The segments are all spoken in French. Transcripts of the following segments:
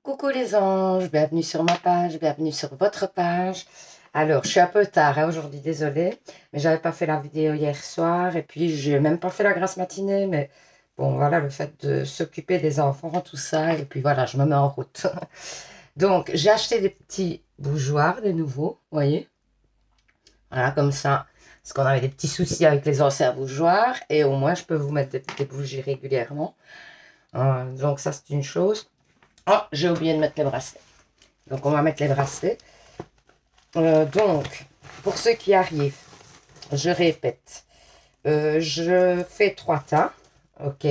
Coucou les anges, bienvenue sur ma page, bienvenue sur votre page. Alors, je suis un peu tard aujourd'hui, désolée, mais j'avais pas fait la vidéo hier soir et puis j'ai même pas fait la grasse matinée, mais bon, voilà, le fait de s'occuper des enfants, tout ça, et puis voilà, je me mets en route. Donc, j'ai acheté des petits bougeoirs, des nouveaux, vous voyez, voilà, comme ça, parce qu'on avait des petits soucis avec les anciens bougeoirs, et au moins, je peux vous mettre des bougies régulièrement. Donc, ça, c'est une chose. Oh, j'ai oublié de mettre les bracelets. Donc, on va mettre les bracelets. Donc, pour ceux qui arrivent, je répète, je fais 3 tas, ok.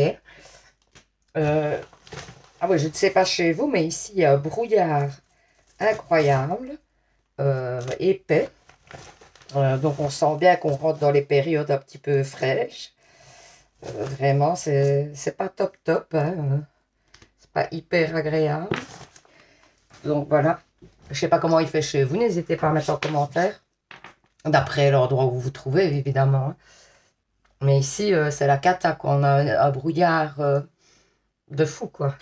Ah oui, je ne sais pas chez vous, mais ici, il y a un brouillard incroyable, épais. Donc, on sent bien qu'on rentre dans les périodes un petit peu fraîches. Vraiment, c'est pas top top, hein. C'est pas hyper agréable. Donc, voilà. Je ne sais pas comment il fait chez vous, n'hésitez pas à mettre en commentaire. D'après l'endroit où vous vous trouvez, évidemment, hein. Mais ici, c'est la cata, quoi. On a un brouillard de fou, quoi.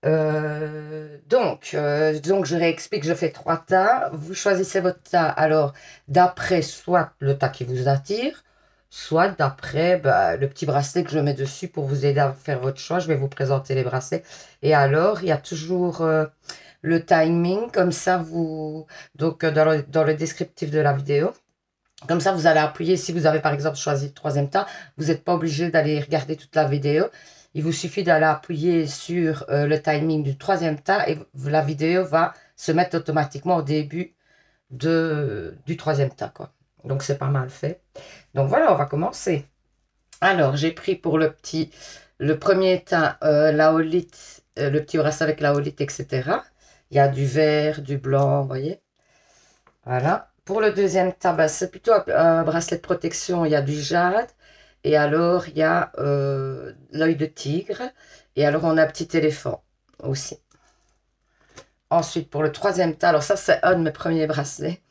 Donc, je réexplique, je fais 3 tas. Vous choisissez votre tas, alors, d'après soit le tas qui vous attire, soit d'après le petit bracelet que je mets dessus pour vous aider à faire votre choix. Je vais vous présenter les bracelets. Et alors, il y a toujours le timing, comme ça, donc, dans le descriptif de la vidéo. Comme ça, vous allez appuyer, si vous avez par exemple choisi le 3e tas, vous n'êtes pas obligé d'aller regarder toute la vidéo. Il vous suffit d'aller appuyer sur le timing du 3e tas et la vidéo va se mettre automatiquement au début du 3e tas, quoi. Donc, c'est pas mal fait. Donc, voilà, on va commencer. Alors, j'ai pris pour le premier tas, la holite, le petit bracelet avec la holite, etc. Il y a du vert, du blanc, vous voyez. Voilà. Pour le 2e tas, c'est plutôt un bracelet de protection. Il y a du jade. Et alors, il y a l'œil de tigre. Et alors, on a un petit éléphant aussi. Ensuite, pour le 3e tas, alors ça, c'est un de mes premiers bracelets.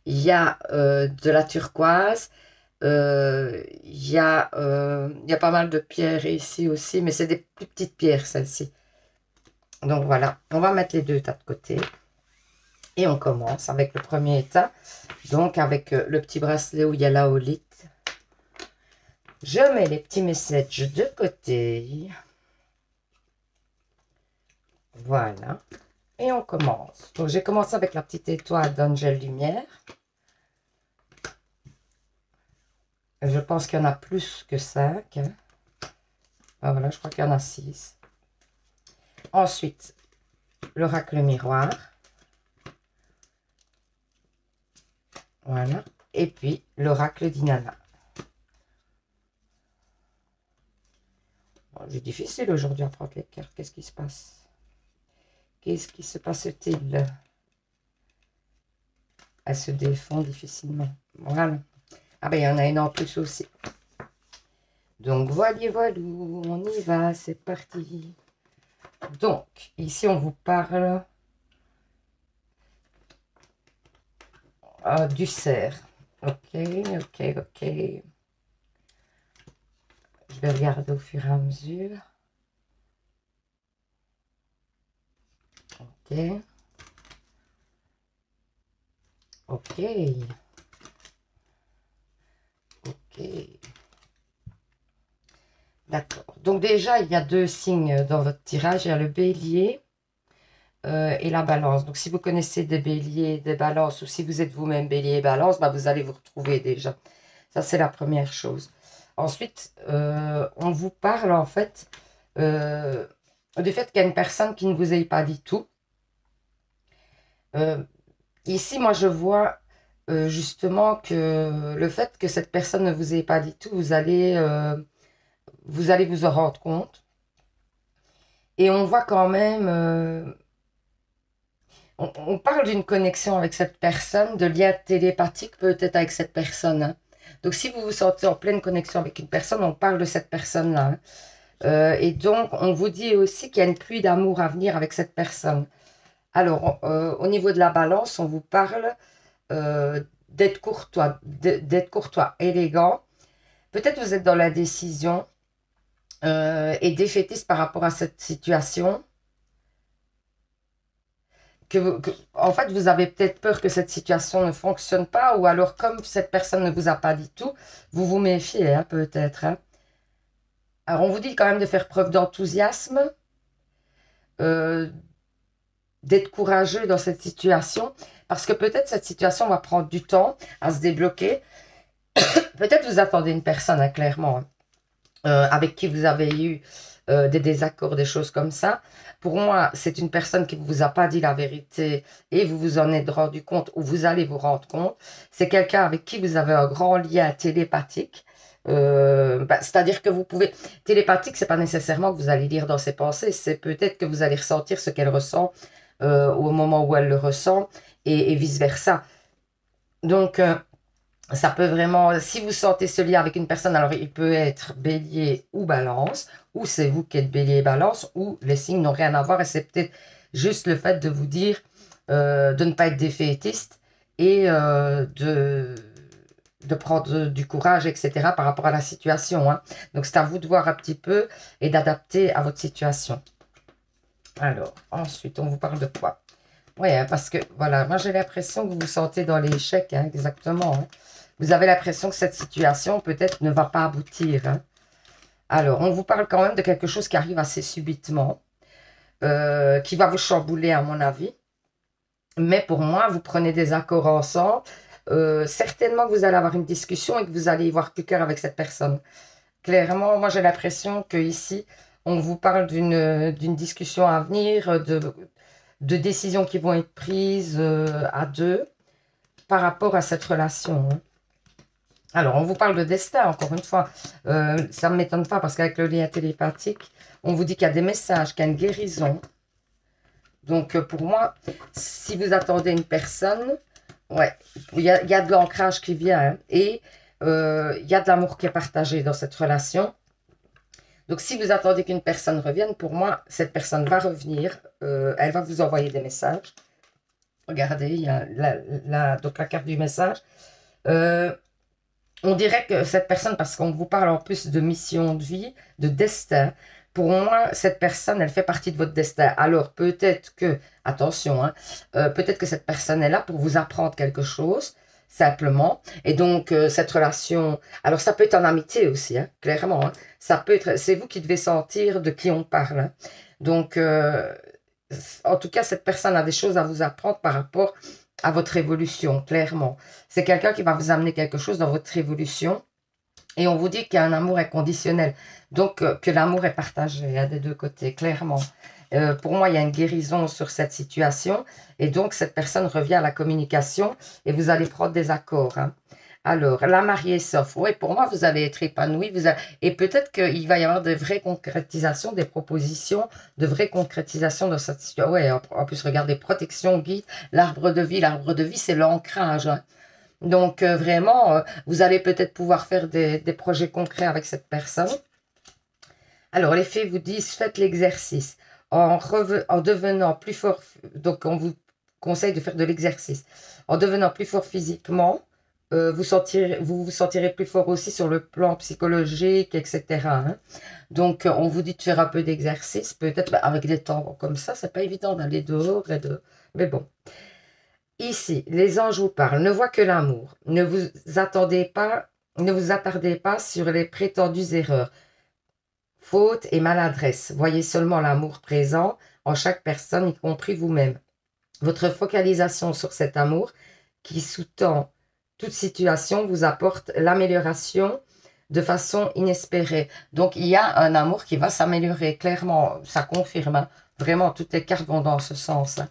Il y a de la turquoise. Il y a pas mal de pierres ici aussi. Mais c'est des plus petites pierres, celles-ci. Donc, voilà. On va mettre les 2 tas de côté. Et on commence avec le premier tas. Donc, avec le petit bracelet où il y a la holite. Je mets les petits messages de côté. Voilà. Et on commence. Donc, j'ai commencé avec la petite étoile d'Angel Lumière. Je pense qu'il y en a plus que 5. Ah, voilà, je crois qu'il y en a 6. Ensuite, l'oracle miroir. Voilà. Et puis, l'oracle d'Inanna. Bon, c'est difficile aujourd'hui à prendre les cartes. Qu'est-ce qui se passe? Qu'est-ce qui se passe-t-il? Elles se défend difficilement. Voilà. Ah ben, il y en a une en plus aussi. Donc, voilà, on y va, c'est parti. Donc, ici, on vous parle du cerf. Ok. Je vais regarder au fur et à mesure. Ok. D'accord. Donc déjà, il y a 2 signes dans votre tirage. Il y a le bélier et la balance. Donc si vous connaissez des béliers, des balances, ou si vous êtes vous-même bélier et balance, vous allez vous retrouver déjà. Ça, c'est la première chose. Ensuite, on vous parle en fait du fait qu'il y a une personne qui ne vous ait pas dit tout. Ici, moi, je vois justement que le fait que cette personne ne vous ait pas dit tout, vous allez vous en rendre compte. Et on voit quand même, on parle d'une connexion avec cette personne, de lien télépathique peut-être avec cette personne, hein. Donc, si vous vous sentez en pleine connexion avec une personne, on parle de cette personne-là, hein. Et donc, on vous dit aussi qu'il y a une pluie d'amour à venir avec cette personne. Alors, au niveau de la balance, on vous parle d'être courtois, élégant. Peut-être vous êtes dans la décision et défaitiste par rapport à cette situation. en fait, vous avez peut-être peur que cette situation ne fonctionne pas, ou alors comme cette personne ne vous a pas dit tout, vous vous méfiez, hein, peut-être. Hein. Alors, on vous dit quand même de faire preuve d'enthousiasme, euh, d'être courageux dans cette situation, parce que peut-être cette situation va prendre du temps à se débloquer. Peut-être vous attendez une personne, hein, clairement, hein, avec qui vous avez eu des désaccords, des choses comme ça. Pour moi, c'est une personne qui ne vous a pas dit la vérité et vous vous en êtes rendu compte ou vous allez vous rendre compte. C'est quelqu'un avec qui vous avez un grand lien télépathique. C'est-à-dire que vous pouvez... Télépathique, c'est pas nécessairement que vous allez lire dans ses pensées, c'est peut-être que vous allez ressentir ce qu'elle ressent au moment où elle le ressent et vice-versa. Donc, ça peut vraiment, si vous sentez ce lien avec une personne, alors il peut être bélier ou balance, ou c'est vous qui êtes bélier et balance, ou les signes n'ont rien à voir, et c'est peut-être juste le fait de vous dire de ne pas être défaitiste et de prendre du courage, etc. par rapport à la situation. Hein. Donc c'est à vous de voir un petit peu et d'adapter à votre situation. Alors, ensuite, on vous parle de quoi? Oui, hein, parce que, voilà, moi j'ai l'impression que vous vous sentez dans l'échec, hein, exactement. Hein. Vous avez l'impression que cette situation, peut-être, ne va pas aboutir. Hein. Alors, on vous parle quand même de quelque chose qui arrive assez subitement, qui va vous chambouler, à mon avis. Mais pour moi, vous prenez des accords ensemble. Certainement que vous allez avoir une discussion et que vous allez y voir plus clair avec cette personne. Clairement, moi j'ai l'impression que ici, on vous parle d'une discussion à venir, de décisions qui vont être prises à deux par rapport à cette relation. Hein. Alors, on vous parle de destin, encore une fois. Ça ne m'étonne pas parce qu'avec le lien télépathique, on vous dit qu'il y a des messages, qu'il y a une guérison. Donc, pour moi, si vous attendez une personne, ouais, il y a de l'ancrage qui vient. Hein, et il y a de l'amour qui est partagé dans cette relation. Donc, si vous attendez qu'une personne revienne, pour moi, cette personne va revenir. Elle va vous envoyer des messages. Regardez, il y a donc la carte du message. On dirait que cette personne, parce qu'on vous parle en plus de mission de vie, de destin, pour moi, cette personne, elle fait partie de votre destin. Alors, peut-être que, attention, hein, peut-être que cette personne est là pour vous apprendre quelque chose, simplement. Et donc, cette relation, alors ça peut être en amitié aussi, hein, clairement. Hein, ça peut être, c'est vous qui devez sentir de qui on parle. Hein. Donc, en tout cas, cette personne a des choses à vous apprendre par rapport à votre évolution, clairement. C'est quelqu'un qui va vous amener quelque chose dans votre évolution. Et on vous dit qu'il y a un amour inconditionnel. Donc, que l'amour est partagé hein, des deux côtés, clairement. Pour moi, il y a une guérison sur cette situation. Et donc, cette personne revient à la communication et vous allez prendre des accords. Hein. Alors, la mariée s'offre. Oui, pour moi, vous allez être épanoui. Et peut-être qu'il va y avoir de vraies concrétisations, des propositions, de vraies concrétisations dans cette situation. Oui, en plus, regardez, protection, guide, l'arbre de vie. L'arbre de vie, c'est l'ancrage. Hein. Donc, vraiment, vous allez peut-être pouvoir faire des projets concrets avec cette personne. Alors, les fées vous disent, faites l'exercice. En devenant plus fort, donc on vous conseille de faire de l'exercice. En devenant plus fort physiquement, vous vous sentirez plus fort aussi sur le plan psychologique, etc. Hein. Donc, on vous dit de faire un peu d'exercice, peut-être avec des temps comme ça, c'est pas évident d'aller dehors, mais bon. Ici, les anges vous parlent, ne voient que l'amour. Ne vous attardez pas sur les prétendues erreurs, fautes et maladresses. Voyez seulement l'amour présent en chaque personne, y compris vous-même. Votre focalisation sur cet amour qui sous-tend toute situation vous apporte l'amélioration de façon inespérée. Donc, il y a un amour qui va s'améliorer, clairement, ça confirme. Hein. Vraiment, toutes les cartes vont dans ce sens. Hein.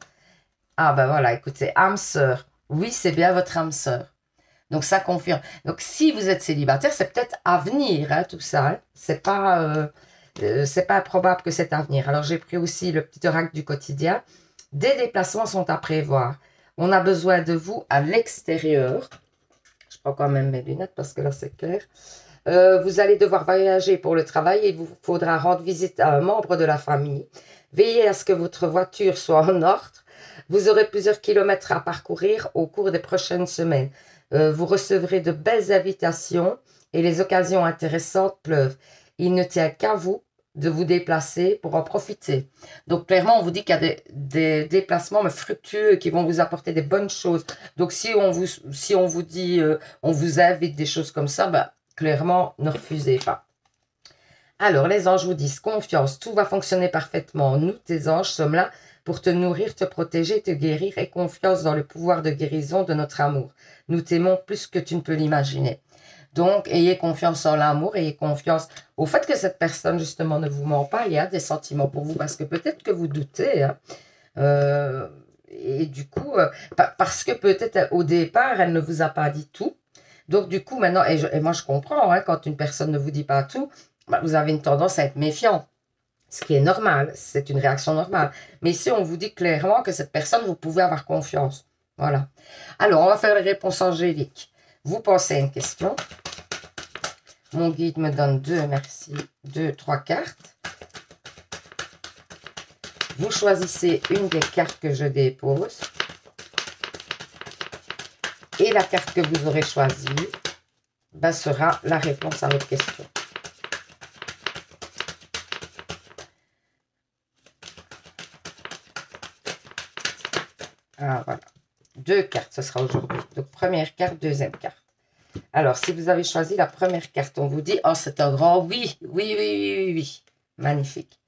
Ah ben voilà, écoutez, âme sœur. Oui, c'est bien votre âme sœur. Donc ça confirme. Donc si vous êtes célibataire, c'est peut-être à venir, hein, tout ça. Hein. C'est pas improbable que c'est à venir. Alors j'ai pris aussi le petit oracle du quotidien. Des déplacements sont à prévoir. On a besoin de vous à l'extérieur. Je prends quand même mes lunettes parce que là c'est clair. Vous allez devoir voyager pour le travail et il vous faudra rendre visite à un membre de la famille. Veillez à ce que votre voiture soit en ordre. Vous aurez plusieurs kilomètres à parcourir au cours des prochaines semaines. Vous recevrez de belles invitations et les occasions intéressantes pleuvent. Il ne tient qu'à vous de vous déplacer pour en profiter. Donc, clairement, on vous dit qu'il y a des déplacements mais fructueux qui vont vous apporter des bonnes choses. Donc, si on vous dit, on vous invite des choses comme ça, bah, clairement, ne refusez pas. Alors, les anges vous disent confiance, tout va fonctionner parfaitement. Nous, tes anges, sommes là pour te nourrir, te protéger, te guérir et confiance dans le pouvoir de guérison de notre amour. Nous t'aimons plus que tu ne peux l'imaginer. Donc, ayez confiance en l'amour, ayez confiance au fait que cette personne, justement, ne vous ment pas. Il y a des sentiments pour vous parce que peut-être que vous doutez. Hein, et du coup, parce que peut-être au départ, elle ne vous a pas dit tout. Donc, du coup, maintenant, et moi, je comprends, hein, quand une personne ne vous dit pas tout, bah, vous avez une tendance à être méfiant. Ce qui est normal, c'est une réaction normale. Mais ici, on vous dit clairement que cette personne, vous pouvez avoir confiance. Voilà. Alors, on va faire les réponses angéliques. Vous pensez à une question. Mon guide me donne 2, merci, 2, 3 cartes. Vous choisissez une des cartes que je dépose. Et la carte que vous aurez choisie ben, sera la réponse à votre question. Ah, voilà. 2 cartes, ce sera aujourd'hui. Donc, première carte, deuxième carte. Alors, si vous avez choisi la première carte, on vous dit, oh, c'est un grand oui, oui, oui, oui, oui, oui. Magnifique.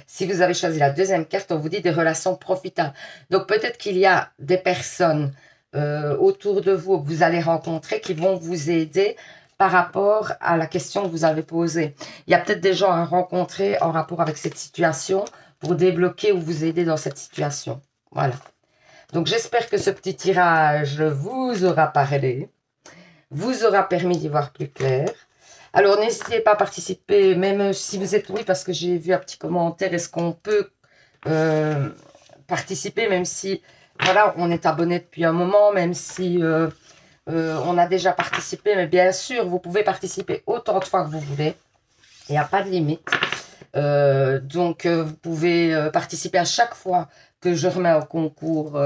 Si vous avez choisi la deuxième carte, on vous dit des relations profitables. Donc, peut-être qu'il y a des personnes autour de vous que vous allez rencontrer qui vont vous aider par rapport à la question que vous avez posée. Il y a peut-être des gens à rencontrer en rapport avec cette situation pour débloquer ou vous aider dans cette situation. Voilà. Donc, j'espère que ce petit tirage vous aura parlé, vous aura permis d'y voir plus clair. Alors, n'hésitez pas à participer, même si vous êtes oui, parce que j'ai vu un petit commentaire, est-ce qu'on peut participer, même si, voilà, on est abonné depuis un moment, même si on a déjà participé, mais bien sûr, vous pouvez participer autant de fois que vous voulez. Il n'y a pas de limite. Donc, vous pouvez participer à chaque fois que je remets au concours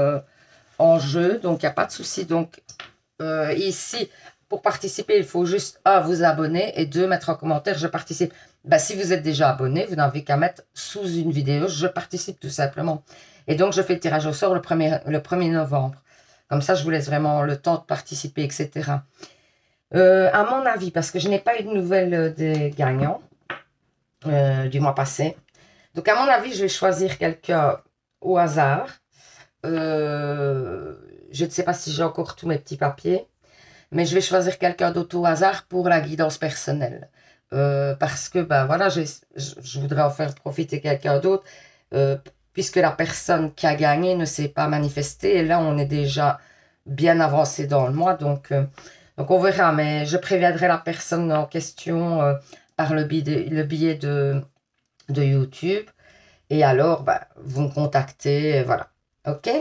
en jeu. Donc, il n'y a pas de souci. Donc, ici, pour participer, il faut juste, 1, vous abonner et 2, mettre en commentaire, je participe. Ben, si vous êtes déjà abonné, vous n'avez qu'à mettre sous une vidéo, je participe tout simplement. Et donc, je fais le tirage au sort le 1er novembre. Comme ça, je vous laisse vraiment le temps de participer, etc. À mon avis, parce que je n'ai pas eu de nouvelles des gagnants du mois passé. Donc, à mon avis, je vais choisir quelqu'un au hasard. Je ne sais pas si j'ai encore tous mes petits papiers, mais je vais choisir quelqu'un d'autre au hasard pour la guidance personnelle. Parce que, ben voilà, je voudrais en faire profiter quelqu'un d'autre, puisque la personne qui a gagné ne s'est pas manifestée. Et là, on est déjà bien avancé dans le mois, donc on verra. Mais je préviendrai la personne en question par le billet de YouTube. Et alors, bah, vous me contactez, voilà. OK?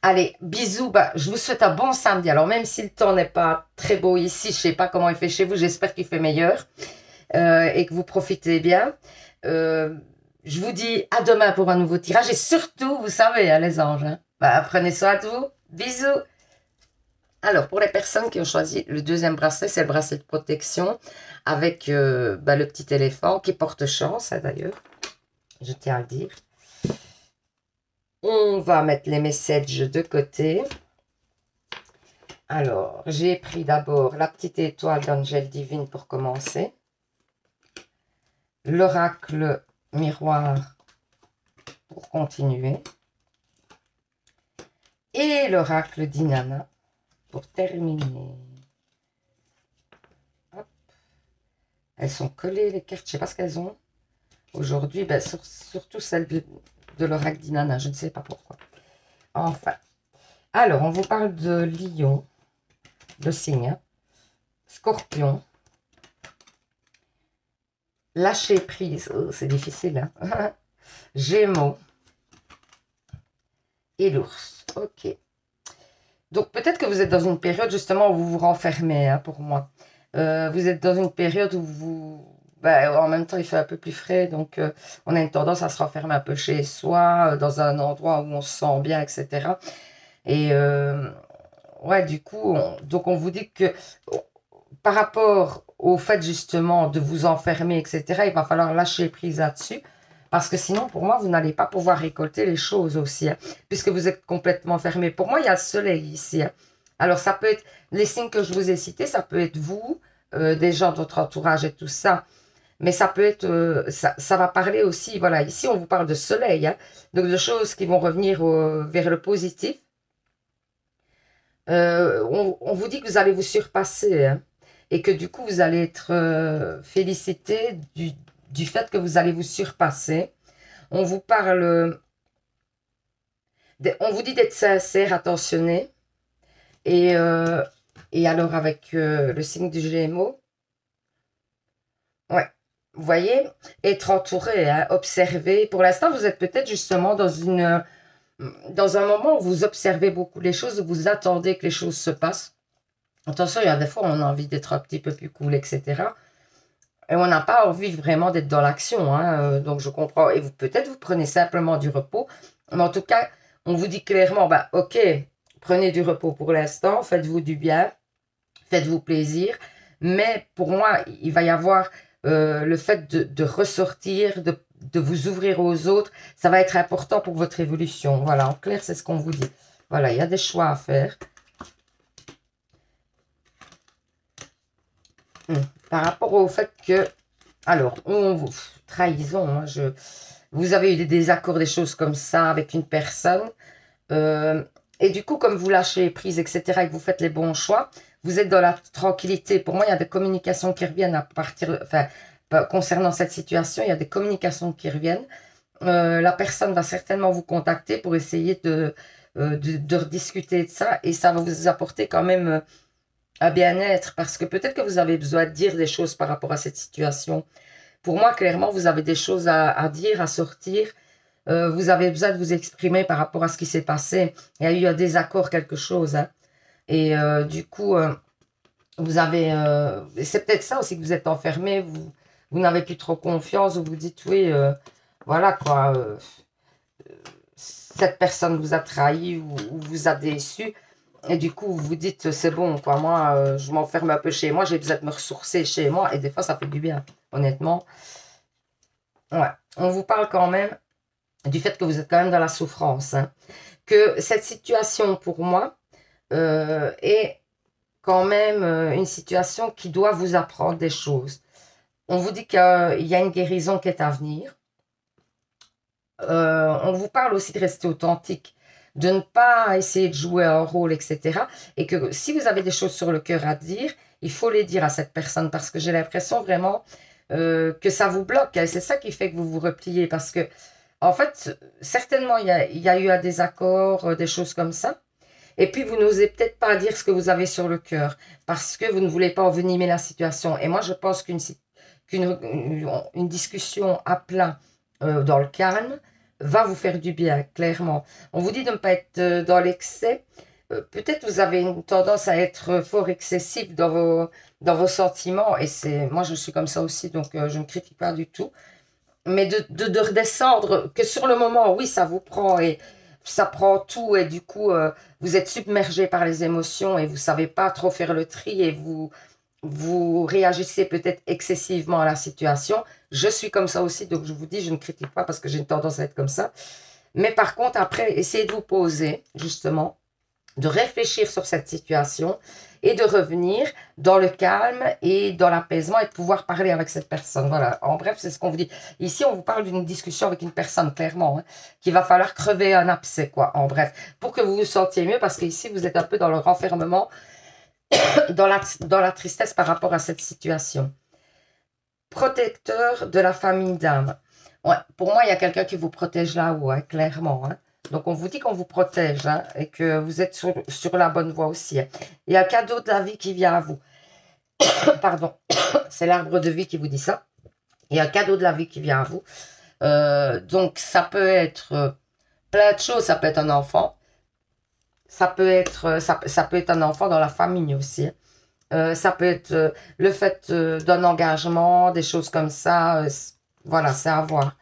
Allez, bisous. Bah, je vous souhaite un bon samedi. Alors, même si le temps n'est pas très beau ici, je ne sais pas comment il fait chez vous, j'espère qu'il fait meilleur et que vous profitez bien. Je vous dis à demain pour un nouveau tirage. Et surtout, vous savez, hein, les anges, hein, bah, prenez soin de vous. Bisous. Alors, pour les personnes qui ont choisi le deuxième bracelet, c'est le bracelet de protection avec bah, le petit éléphant qui porte chance, hein, d'ailleurs. Je tiens à le dire. On va mettre les messages de côté. Alors, j'ai pris d'abord la petite étoile d'Angèle Divine pour commencer. L'oracle miroir pour continuer. Et l'oracle d'Inanna pour terminer. Hop. Elles sont collées les cartes, je ne sais pas ce qu'elles ont. Aujourd'hui, ben, surtout celle de l'oracle d'Inanna, je ne sais pas pourquoi. Enfin. Alors, on vous parle de Lion, de signe, hein. Scorpion. Lâcher prise, oh, c'est difficile, hein. Gémeaux. Et l'ours. Ok. Donc, peut-être que vous êtes dans une période, justement, où vous vous renfermez, hein, pour moi. Vous êtes dans une période où vous... Ben, en même temps, il fait un peu plus frais, donc on a une tendance à se renfermer un peu chez soi, dans un endroit où on se sent bien, etc. Et ouais, du coup, donc on vous dit que par rapport au fait justement de vous enfermer, etc., il va falloir lâcher prise là-dessus. Parce que sinon, pour moi, vous n'allez pas pouvoir récolter les choses aussi, hein, puisque vous êtes complètement fermé. Pour moi, il y a le soleil ici, hein. Alors, ça peut être les signes que je vous ai cités, ça peut être vous, des gens de votre entourage et tout ça. Mais ça peut être, ça va parler aussi, voilà, ici on vous parle de soleil, hein, donc de choses qui vont revenir vers le positif. On vous dit que vous allez vous surpasser, hein, et que du coup vous allez être félicité du fait que vous allez vous surpasser. On vous parle, on vous dit d'être sincère, attentionné, et, euh, et alors avec le signe du Gémeaux, ouais. Vous voyez, être entouré, hein, observer. Pour l'instant, vous êtes peut-être justement dans un moment où vous observez beaucoup les choses, où vous attendez que les choses se passent. Attention, il y a des fois, on a envie d'être un petit peu plus cool, etc. Et on n'a pas envie vraiment d'être dans l'action, hein, donc je comprends. Et vous, peut-être, vous prenez simplement du repos. Mais en tout cas, on vous dit clairement, bah, ok, prenez du repos pour l'instant, faites-vous du bien, faites-vous plaisir. Mais pour moi, il va y avoir le fait de ressortir, de vous ouvrir aux autres, ça va être important pour votre évolution. Voilà, en clair, c'est ce qu'on vous dit. Voilà, il y a des choix à faire. Par rapport au fait que, alors, trahison, hein, vous avez eu des désaccords, des choses comme ça avec une personne, et du coup, comme vous lâchez prise, etc., et que vous faites les bons choix, vous êtes dans la tranquillité. Pour moi, il y a des communications qui reviennent à partir, enfin, concernant cette situation, il y a des communications qui reviennent. La personne va certainement vous contacter pour essayer de rediscuter de ça, et ça va vous apporter quand même un bien-être, parce que peut-être que vous avez besoin de dire des choses par rapport à cette situation. Pour moi, clairement, vous avez des choses à dire, à sortir. Vous avez besoin de vous exprimer par rapport à ce qui s'est passé. Il y a eu un désaccord, quelque chose, hein. Et du coup, vous avez... c'est peut-être ça aussi que vous êtes enfermé, vous n'avez plus trop confiance, vous vous dites, oui, voilà quoi, cette personne vous a trahi ou vous a déçu. Et du coup, vous vous dites, c'est bon, quoi, moi, je m'enferme un peu chez moi, j'ai besoin de me ressourcer chez moi. Et des fois, ça fait du bien, honnêtement. Ouais, on vous parle quand même du fait que vous êtes quand même dans la souffrance, hein. Que cette situation, pour moi, est quand même une situation qui doit vous apprendre des choses. On vous dit qu'il y a une guérison qui est à venir. On vous parle aussi de rester authentique, de ne pas essayer de jouer un rôle, etc. Et que si vous avez des choses sur le cœur à dire, il faut les dire à cette personne, parce que j'ai l'impression vraiment que ça vous bloque. Et c'est ça qui fait que vous vous repliez, parce que, en fait, certainement, il y a eu un désaccord, des choses comme ça. Et puis, vous n'osez peut-être pas dire ce que vous avez sur le cœur, parce que vous ne voulez pas envenimer la situation. Et moi, je pense qu'une discussion à plat, dans le calme, va vous faire du bien, clairement. On vous dit de ne pas être dans l'excès. Peut-être vous avez une tendance à être fort excessif dans vos sentiments. Et moi, je suis comme ça aussi, donc je ne critique pas du tout. Mais de redescendre, que sur le moment, oui, ça vous prend et ça prend tout. Et du coup, vous êtes submergé par les émotions et vous savez pas trop faire le tri et vous réagissez peut-être excessivement à la situation. Je suis comme ça aussi, donc je vous dis, je ne critique pas parce que j'ai une tendance à être comme ça. Mais par contre, après, essayez de vous poser, justement, de réfléchir sur cette situation et de revenir dans le calme et dans l'apaisement et de pouvoir parler avec cette personne. Voilà, en bref, c'est ce qu'on vous dit. Ici, on vous parle d'une discussion avec une personne, clairement, hein, qu'il va falloir crever un abcès, quoi, en bref, pour que vous vous sentiez mieux, parce qu'ici, vous êtes un peu dans le renfermement, dans la tristesse par rapport à cette situation. Protecteur de la famille d'âme. Ouais, pour moi, il y a quelqu'un qui vous protège là-haut, hein, clairement, hein. Donc, on vous dit qu'on vous protège, hein, et que vous êtes sur la bonne voie aussi, hein. Il y a un cadeau de la vie qui vient à vous. Pardon, c'est l'arbre de vie qui vous dit ça. Il y a un cadeau de la vie qui vient à vous. Donc, ça peut être plein de choses. Ça peut être un enfant. Ça peut être un enfant dans la famille aussi, hein. Ça peut être le fait d'un engagement, des choses comme ça. Voilà, c'est à voir.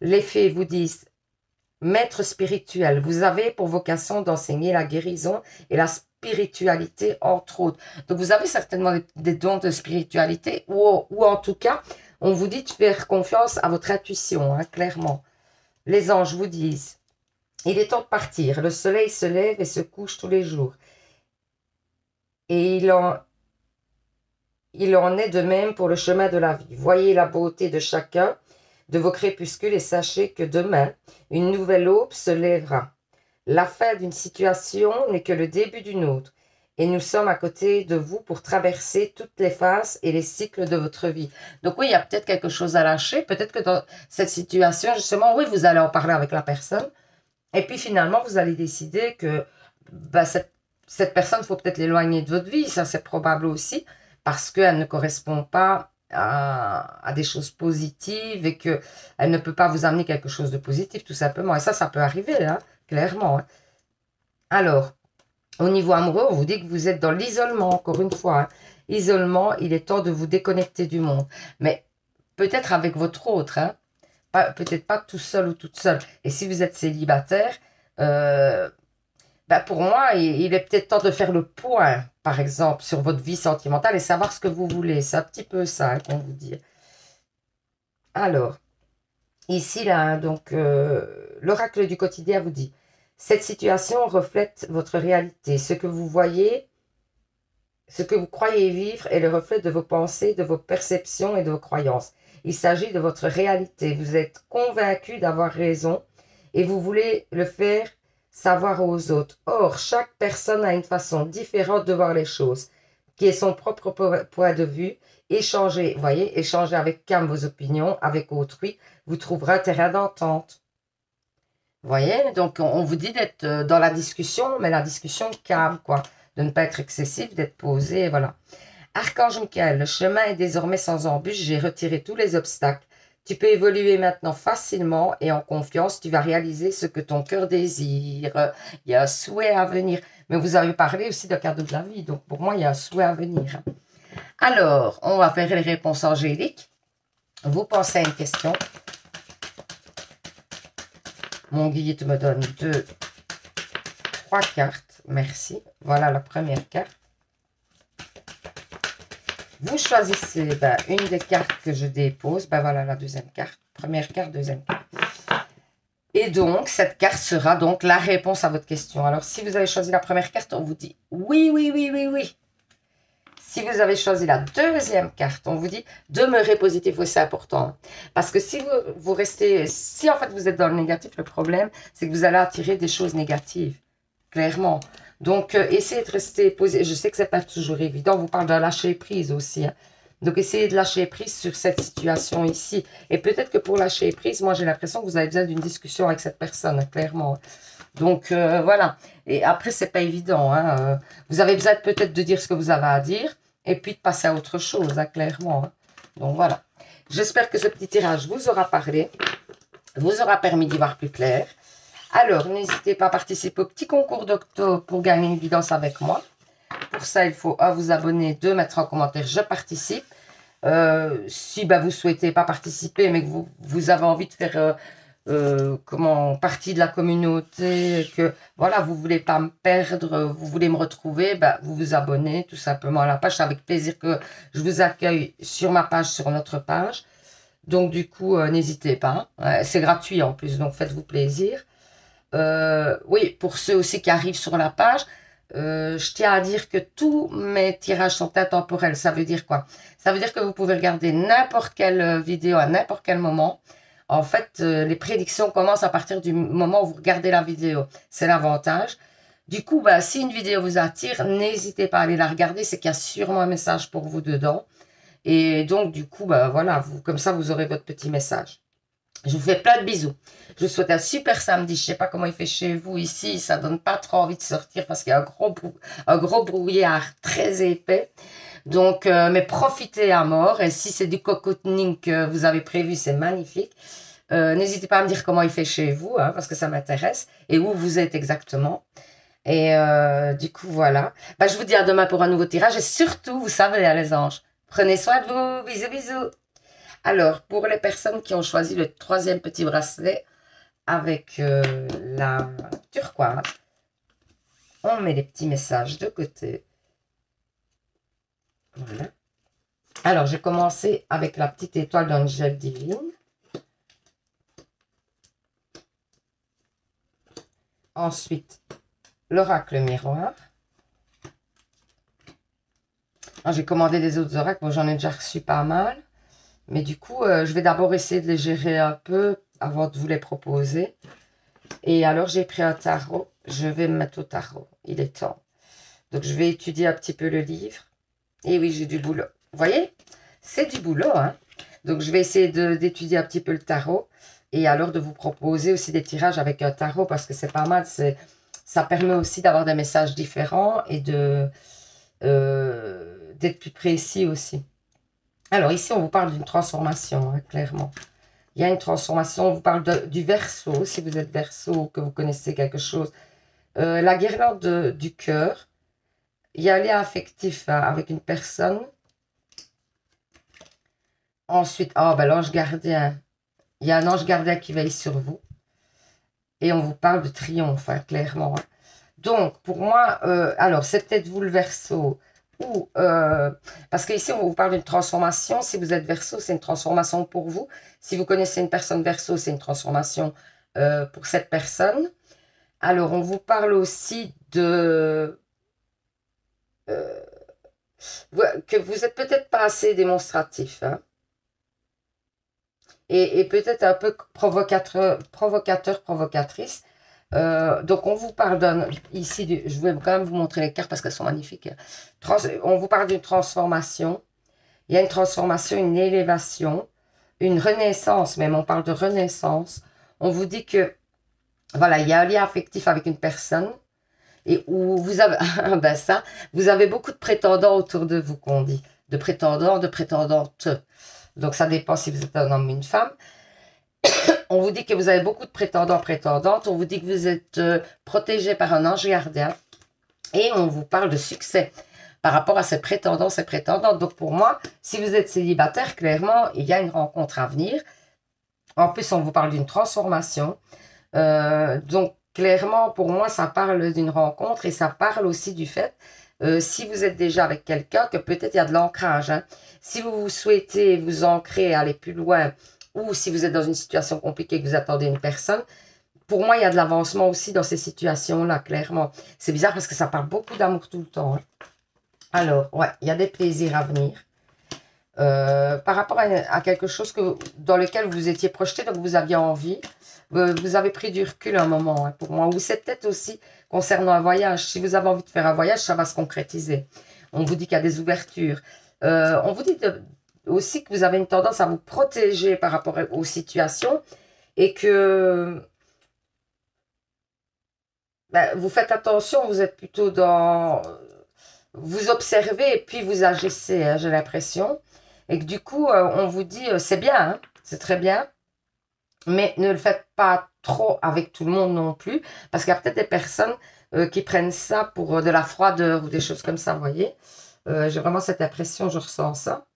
Les fées vous disent, maître spirituel, vous avez pour vocation d'enseigner la guérison et la spiritualité, entre autres. Donc, vous avez certainement des dons de spiritualité ou en tout cas, on vous dit de faire confiance à votre intuition, hein, clairement. Les anges vous disent, il est temps de partir. Le soleil se lève et se couche tous les jours. Et il en est de même pour le chemin de la vie. Voyez la beauté de chacun de vos crépuscules et sachez que demain, une nouvelle aube se lèvera. La fin d'une situation n'est que le début d'une autre. Et nous sommes à côté de vous pour traverser toutes les phases et les cycles de votre vie. Donc oui, il y a peut-être quelque chose à lâcher. Peut-être que dans cette situation, justement, oui, vous allez en parler avec la personne. Et puis finalement, vous allez décider que bah, cette personne, il faut peut-être l'éloigner de votre vie. Ça, c'est probable aussi. Parce qu'elle ne correspond pas à des choses positives et qu'elle ne peut pas vous amener quelque chose de positif, tout simplement. Et ça peut arriver, hein, clairement. Hein. Alors, au niveau amoureux, on vous dit que vous êtes dans l'isolement, encore une fois. Hein. Isolement, il est temps de vous déconnecter du monde. Mais peut-être avec votre autre, hein. Peut-être pas tout seul ou toute seule. Et si vous êtes célibataire, pour moi, il est peut-être temps de faire le point, par exemple, sur votre vie sentimentale et savoir ce que vous voulez. C'est un petit peu ça, hein, qu'on vous dit. Alors, ici, là, donc, l'oracle du quotidien vous dit, cette situation reflète votre réalité. Ce que vous voyez, ce que vous croyez vivre est le reflet de vos pensées, de vos perceptions et de vos croyances. Il s'agit de votre réalité. Vous êtes convaincu d'avoir raison et vous voulez le faire savoir aux autres. Or, chaque personne a une façon différente de voir les choses, qui est son propre point de vue. Échangez, voyez, échangez avec calme vos opinions, avec autrui, vous trouverez un terrain d'entente. Voyez, donc on vous dit d'être dans la discussion, mais la discussion calme, quoi. De ne pas être excessif, d'être posé, voilà. Archange Michael, le chemin est désormais sans embûche, j'ai retiré tous les obstacles. Tu peux évoluer maintenant facilement et en confiance, tu vas réaliser ce que ton cœur désire. Il y a un souhait à venir. Mais vous avez parlé aussi de cadeau de la vie, donc pour moi, il y a un souhait à venir. Alors, on va faire les réponses angéliques. Vous pensez à une question. Mon guide me donne 3 cartes. Merci. Voilà la première carte. Vous choisissez une des cartes que je dépose. Voilà la deuxième carte. Première carte, deuxième carte. Et donc, cette carte sera donc la réponse à votre question. Alors, si vous avez choisi la première carte, on vous dit oui, oui, oui, oui, oui. Si vous avez choisi la deuxième carte, on vous dit demeurez positif. Oui, c'est important. Parce que si vous restez, si en fait vous êtes dans le négatif, le problème, c'est que vous allez attirer des choses négatives. Clairement. Donc, essayez de rester posé. Je sais que ce n'est pas toujours évident. On vous parle de lâcher prise aussi. Hein. Donc, essayez de lâcher prise sur cette situation ici. Et peut-être que pour lâcher prise, moi, j'ai l'impression que vous avez besoin d'une discussion avec cette personne, hein, clairement. Donc, voilà. Et après, ce n'est pas évident. Hein. Vous avez besoin peut-être de dire ce que vous avez à dire et puis de passer à autre chose, hein, clairement. Hein. Donc, voilà. J'espère que ce petit tirage vous aura parlé, vous aura permis d'y voir plus clair. Alors, n'hésitez pas à participer au petit concours d'octobre pour gagner une guidance avec moi. Pour ça, il faut 1, vous abonner, 2, mettre en commentaire « Je participe ». Si vous souhaitez pas participer, mais que vous avez envie de faire partie de la communauté, que voilà, vous voulez pas me perdre, vous voulez me retrouver, vous vous abonnez tout simplement à la page. C'est avec plaisir que je vous accueille sur ma page, sur notre page. Donc, du coup, n'hésitez pas. C'est gratuit en plus, donc faites-vous plaisir. Oui, pour ceux aussi qui arrivent sur la page, je tiens à dire que tous mes tirages sont intemporels. Ça veut dire quoi? Ça veut dire que vous pouvez regarder n'importe quelle vidéo à n'importe quel moment. En fait, les prédictions commencent à partir du moment où vous regardez la vidéo. C'est l'avantage. Du coup, si une vidéo vous attire, n'hésitez pas à aller la regarder. C'est qu'il y a sûrement un message pour vous dedans. Et donc, du coup, voilà, comme ça, vous aurez votre petit message. Je vous fais plein de bisous. Je vous souhaite un super samedi. Je ne sais pas comment il fait chez vous ici. Ça ne donne pas trop envie de sortir parce qu'il y a un gros brouillard très épais. Donc, mais profitez à mort. Et si c'est du cocooning que vous avez prévu, c'est magnifique. N'hésitez pas à me dire comment il fait chez vous, hein, parce que ça m'intéresse. Et où vous êtes exactement. Et du coup, voilà. Je vous dis à demain pour un nouveau tirage. Et surtout, vous savez, les anges, prenez soin de vous. Bisous, bisous. Alors, pour les personnes qui ont choisi le 3e petit bracelet avec la turquoise, On met les petits messages de côté. Voilà. Alors, j'ai commencé avec la petite étoile d'Angel Divine. Ensuite, l'oracle miroir. J'ai commandé des autres oracles. Bon, j'en ai déjà reçu pas mal. Mais du coup, je vais d'abord essayer de les gérer un peu avant de vous les proposer. Et alors, j'ai pris un tarot. Je vais me mettre au tarot. Il est temps. Donc, je vais étudier un petit peu le livre. Et oui, j'ai du boulot. Vous voyez, c'est du boulot, hein. Donc, je vais essayer d'étudier un petit peu le tarot. Et alors, de vous proposer aussi des tirages avec un tarot. Parce que c'est pas mal. Ça permet aussi d'avoir des messages différents. Et d'être plus précis aussi. Alors, ici, on vous parle d'une transformation, hein, clairement. Il y a une transformation. On vous parle du Verseau. Si vous êtes Verseau, que vous connaissez quelque chose. La guirlande du cœur. Il y a un lien affectif, hein, avec une personne. Ensuite, l'ange gardien. Il y a un ange gardien qui veille sur vous. Et on vous parle de triomphe, hein, clairement. Hein. Donc, pour moi, alors, c'est peut-être vous le Verseau. Ou, parce qu'ici, on vous parle d'une transformation. Si vous êtes Verseau, c'est une transformation pour vous. Si vous connaissez une personne Verseau, c'est une transformation pour cette personne. Alors, on vous parle aussi de... que vous êtes peut-être pas assez démonstratif. Hein, et peut-être un peu provocateur, provocatrice. Donc, on vous parle ici, je vais quand même vous montrer les cartes parce qu'elles sont magnifiques. On vous parle d'une transformation. Il y a une transformation, une élévation, une renaissance même. On parle de renaissance. On vous dit que, voilà, il y a un lien affectif avec une personne et où vous avez, ben ça, vous avez beaucoup de prétendants autour de vous, qu'on dit. De prétendants, de prétendantes. Donc, ça dépend si vous êtes un homme ou une femme. On vous dit que vous avez beaucoup de prétendants, prétendantes. On vous dit que vous êtes protégé par un ange gardien. Et on vous parle de succès par rapport à ces prétendants, ces prétendantes. Donc, pour moi, si vous êtes célibataire, clairement, il y a une rencontre à venir. En plus, on vous parle d'une transformation. Donc, clairement, pour moi, ça parle d'une rencontre et ça parle aussi du fait, si vous êtes déjà avec quelqu'un, que peut-être il y a de l'ancrage. Hein. Si vous souhaitez vous ancrer, aller plus loin, ou si vous êtes dans une situation compliquée, que vous attendez une personne, pour moi, il y a de l'avancement aussi dans ces situations-là, clairement. C'est bizarre parce que ça parle beaucoup d'amour tout le temps. Hein. Alors, ouais, il y a des plaisirs à venir. Par rapport à quelque chose dans lequel vous étiez projeté, donc vous aviez envie, vous avez pris du recul un moment, hein, pour moi. Ou c'est peut-être aussi concernant un voyage. Si vous avez envie de faire un voyage, ça va se concrétiser. On vous dit qu'il y a des ouvertures. On vous dit aussi que vous avez une tendance à vous protéger par rapport aux situations et que vous faites attention, vous êtes plutôt dans... Vous observez et puis vous agissez, hein, j'ai l'impression. Et que du coup, on vous dit, c'est bien, hein, c'est très bien, mais ne le faites pas trop avec tout le monde non plus, parce qu'il y a peut-être des personnes qui prennent ça pour de la froideur ou des choses comme ça, vous voyez. J'ai vraiment cette impression, je ressens ça.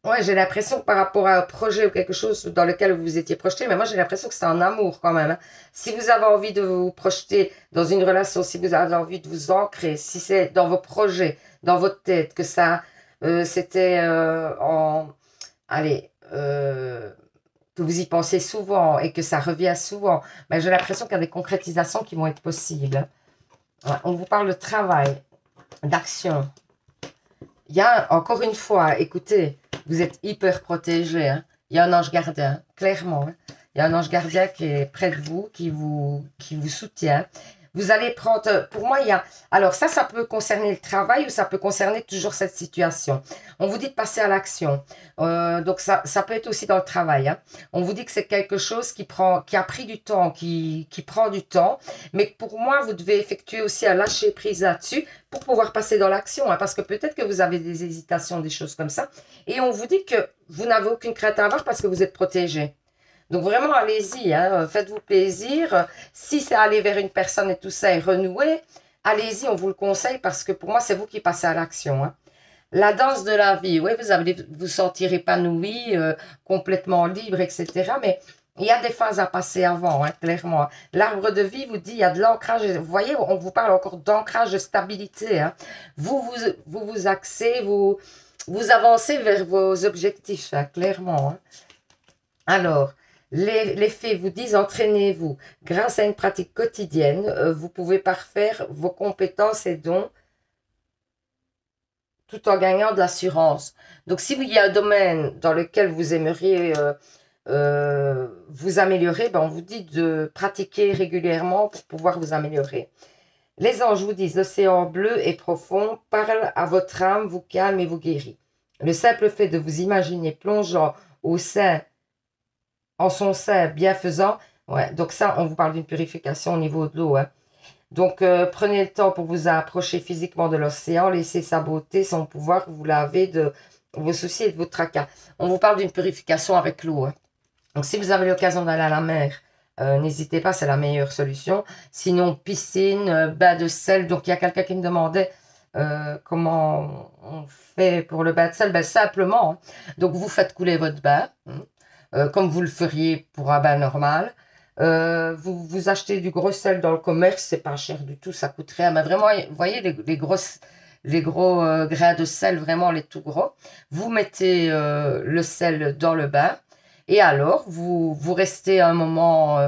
Ouais, j'ai l'impression que par rapport à un projet ou quelque chose dans lequel vous vous étiez projeté, mais moi j'ai l'impression que c'est un amour quand même. Hein. Si vous avez envie de vous projeter dans une relation, si vous avez envie de vous ancrer, si c'est dans vos projets, dans votre tête, que ça, c'était allez, que vous y pensez souvent et que ça revient souvent, ben, j'ai l'impression qu'il y a des concrétisations qui vont être possibles. Hein. Ouais, on vous parle de travail, d'action. Il y a, encore une fois, écoutez, vous êtes hyper protégé. Hein. Il y a un ange gardien, clairement. Hein. Il y a un ange gardien qui est près de vous, qui vous soutient. Vous allez prendre... Pour moi, il y a... Alors, ça peut concerner le travail ou ça peut concerner toujours cette situation. On vous dit de passer à l'action. Donc, ça peut être aussi dans le travail. Hein. On vous dit que c'est quelque chose qui a pris du temps, qui prend du temps. Mais pour moi, vous devez effectuer aussi un lâcher-prise là-dessus pour pouvoir passer dans l'action. Hein, parce que peut-être que vous avez des hésitations, des choses comme ça. Et on vous dit que vous n'avez aucune crainte à avoir parce que vous êtes protégé. Donc vraiment, allez-y, hein, faites-vous plaisir. Si c'est aller vers une personne et tout ça et renouer, allez-y, on vous le conseille parce que pour moi, c'est vous qui passez à l'action. Hein. La danse de la vie, oui, vous allez vous sentir épanoui, complètement libre, etc. Mais Il y a des phases à passer avant, hein, clairement. L'arbre de vie vous dit, il y a de l'ancrage. Vous voyez, on vous parle encore d'ancrage, de stabilité. Hein. Vous axez, vous avancez vers vos objectifs, hein, clairement. Hein. Alors, les fées vous disent, entraînez-vous. Grâce à une pratique quotidienne, vous pouvez parfaire vos compétences et dons tout en gagnant de l'assurance. Donc, si il y a un domaine dans lequel vous aimeriez vous améliorer, ben on vous dit de pratiquer régulièrement pour pouvoir vous améliorer. Les anges vous disent, l'océan bleu et profond parle à votre âme, vous calme et vous guérit. Le simple fait de vous imaginer plongeant en son sein bienfaisant, ouais, donc ça, on vous parle d'une purification au niveau de l'eau, hein. Donc, prenez le temps pour vous approcher physiquement de l'océan, laissez sa beauté, son pouvoir, vous laver de vos soucis et de vos tracas. On vous parle d'une purification avec l'eau, hein. Donc, si vous avez l'occasion d'aller à la mer, n'hésitez pas, c'est la meilleure solution. Sinon, piscine, bain de sel. Donc, il y a quelqu'un qui me demandait comment on fait pour le bain de sel. Ben, simplement, hein. Donc, vous faites couler votre bain, comme vous le feriez pour un bain normal. Vous achetez du gros sel dans le commerce, c'est pas cher du tout, ça coûte rien. Mais vraiment, vous voyez les gros grains de sel, vraiment les tout gros. Vous mettez le sel dans le bain. Et alors, vous restez un moment,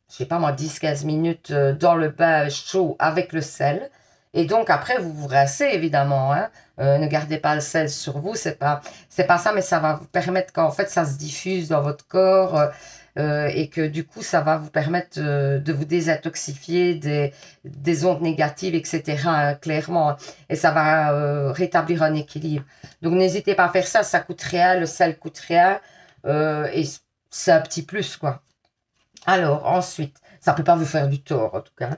je sais pas moi, 10-15 minutes dans le bain chaud avec le sel. Et donc, après, vous vous rincez, évidemment. Hein. Ne gardez pas le sel sur vous, c'est pas ça, mais ça va vous permettre qu'en fait, ça se diffuse dans votre corps et que du coup, ça va vous permettre de vous désintoxifier des ondes négatives, etc., hein, clairement. Et ça va rétablir un équilibre. Donc, n'hésitez pas à faire ça, ça coûte rien, le sel coûte rien. Et c'est un petit plus, quoi. Alors, ensuite, ça ne peut pas vous faire du tort, en tout cas.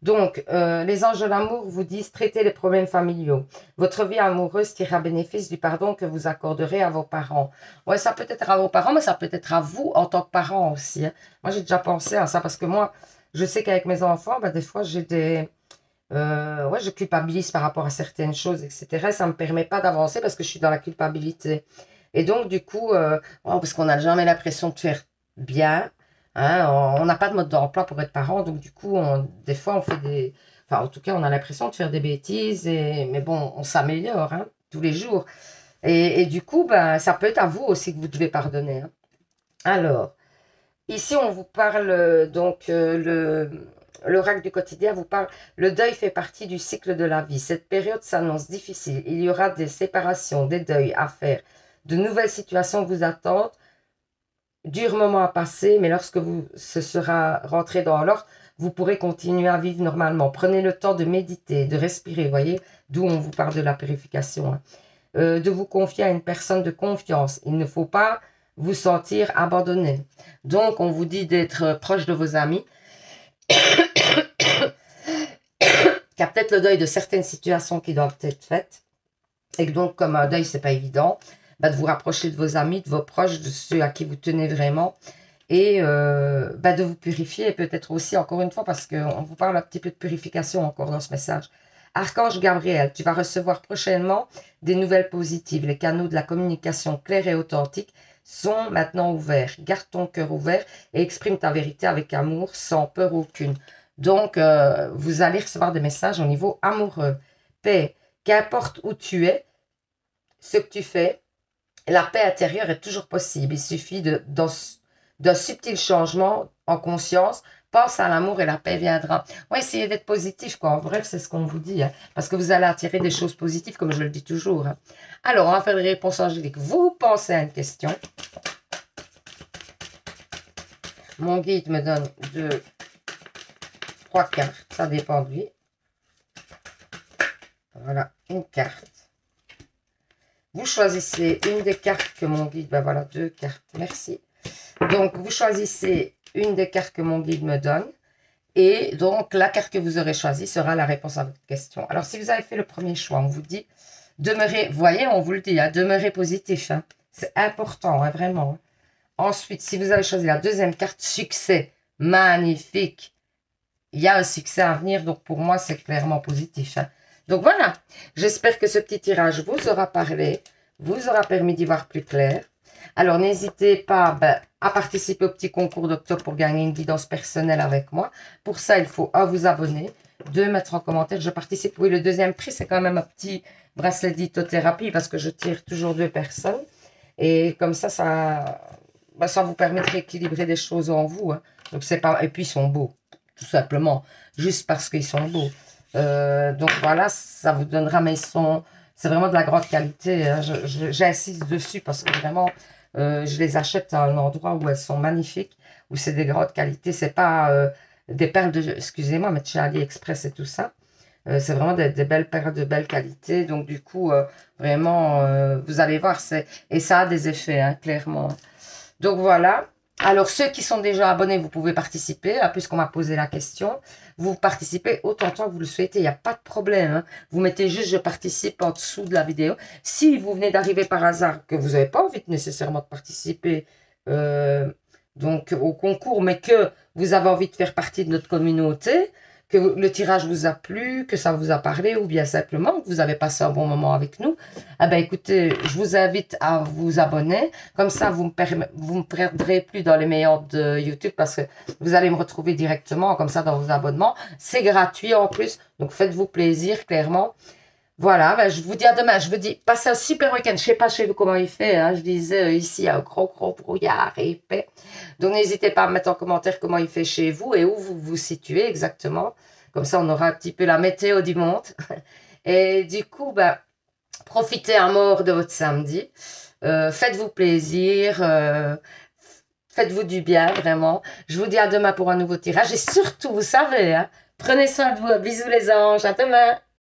Donc, les anges de l'amour vous disent, traitez les problèmes familiaux. Votre vie amoureuse tirera bénéfice du pardon que vous accorderez à vos parents. Ouais, ça peut être à vos parents, mais ça peut être à vous en tant que parent aussi. Hein. Moi, j'ai déjà pensé à ça, parce que moi, je sais qu'avec mes enfants, ben, des fois, j'ai des... ouais, je culpabilise par rapport à certaines choses, etc. Ça ne me permet pas d'avancer parce que je suis dans la culpabilité. Et donc, du coup, parce qu'on n'a jamais l'impression de faire bien, hein, on n'a pas de mode d'emploi pour être parent, donc du coup, des fois, on fait des... Enfin, en tout cas, on a l'impression de faire des bêtises, mais bon, on s'améliore hein, tous les jours. Et du coup, ben, ça peut être à vous aussi que vous devez pardonner. Hein. Alors, ici, on vous parle, donc, l'oracle du quotidien vous parle, le deuil fait partie du cycle de la vie. Cette période s'annonce difficile. Il y aura des séparations, des deuils à faire. De nouvelles situations vous attendent, dur moment à passer, mais lorsque ce sera rentré dans l'ordre, vous pourrez continuer à vivre normalement. Prenez le temps de méditer, de respirer, vous voyez, d'où on vous parle de la purification. Hein. De vous confier à une personne de confiance. Il ne faut pas vous sentir abandonné. Donc, on vous dit d'être proche de vos amis. Il y a peut-être le deuil de certaines situations qui doivent être faites. Et donc, comme un deuil, c'est pas évident. Bah, de vous rapprocher de vos amis, de vos proches, de ceux à qui vous tenez vraiment et bah, de vous purifier et peut-être aussi, encore une fois, parce qu'on vous parle un petit peu de purification encore dans ce message. Archange Gabriel, tu vas recevoir prochainement des nouvelles positives. Les canaux de la communication claire et authentique sont maintenant ouverts. Garde ton cœur ouvert et exprime ta vérité avec amour, sans peur aucune. Donc, vous allez recevoir des messages au niveau amoureux. Paix, qu'importe où tu es, ce que tu fais, la paix intérieure est toujours possible. Il suffit d'un subtil changement en conscience. Pense à l'amour et la paix viendra. Ouais, essayez d'être positif, quoi. En bref, c'est ce qu'on vous dit. Hein, parce que vous allez attirer des choses positives, comme je le dis toujours. Hein. Alors, on va faire les réponses angéliques. Vous pensez à une question. Mon guide me donne 3 cartes. Ça dépend de lui. Voilà, une carte. Vous choisissez une des cartes que mon guide... Ben voilà, 2 cartes. Merci. Donc, vous choisissez une des cartes que mon guide me donne. Et donc, la carte que vous aurez choisie sera la réponse à votre question. Alors, si vous avez fait le premier choix, on vous dit... Demeurez... Vous voyez, on vous le dit, hein, demeurez positif. Hein. C'est important, hein, vraiment. Hein. Ensuite, si vous avez choisi la deuxième carte, succès. Magnifique. Il y a un succès à venir. Donc, pour moi, c'est clairement positif. Hein. Donc voilà, j'espère que ce petit tirage vous aura parlé, vous aura permis d'y voir plus clair. Alors, n'hésitez pas à participer au petit concours d'octobre pour gagner une guidance personnelle avec moi. Pour ça, il faut, un, vous abonner, deux, mettre en commentaire, je participe. Oui, le deuxième prix, c'est quand même un petit bracelet d'hypnothérapie parce que je tire toujours 2 personnes. Et comme ça vous permet de rééquilibrer des choses en vous. Hein. Donc, c'est pas, et puis, ils sont beaux, tout simplement, juste parce qu'ils sont beaux. Donc, voilà, ça vous donnera, mais c'est vraiment de la grande qualité. Hein. J'insiste dessus parce que vraiment, je les achète à un endroit où elles sont magnifiques, où c'est des grandes qualités. C'est pas des perles excusez-moi, mais de chez AliExpress et tout ça. C'est vraiment des belles perles de belle qualité. Donc, du coup, vraiment, vous allez voir, et ça a des effets, hein, clairement. Donc, voilà. Alors, ceux qui sont déjà abonnés, vous pouvez participer, hein, puisqu'on m'a posé la question. Vous participez autant de temps que vous le souhaitez, il n'y a pas de problème. Hein. Vous mettez juste « je participe » en dessous de la vidéo. Si vous venez d'arriver par hasard, que vous n'avez pas envie nécessairement de participer donc au concours, mais que vous avez envie de faire partie de notre communauté, que le tirage vous a plu, que ça vous a parlé, ou bien simplement que vous avez passé un bon moment avec nous, eh ben écoutez, je vous invite à vous abonner. Comme ça, vous me perdrez plus dans les meilleurs de YouTube parce que vous allez me retrouver directement comme ça dans vos abonnements. C'est gratuit en plus, donc faites-vous plaisir, clairement. Voilà, ben je vous dis à demain. Je vous dis, passez un super week-end. Je sais pas chez vous comment il fait. Hein. Je disais, ici, il y a un gros brouillard épais. Donc, n'hésitez pas à mettre en commentaire comment il fait chez vous et où vous vous situez exactement. Comme ça, on aura un petit peu la météo du monde. Et du coup, ben, profitez à mort de votre samedi. Faites-vous plaisir. Faites-vous du bien, vraiment. Je vous dis à demain pour un nouveau tirage. Et surtout, vous savez, hein, prenez soin de vous. Bisous les anges. À demain.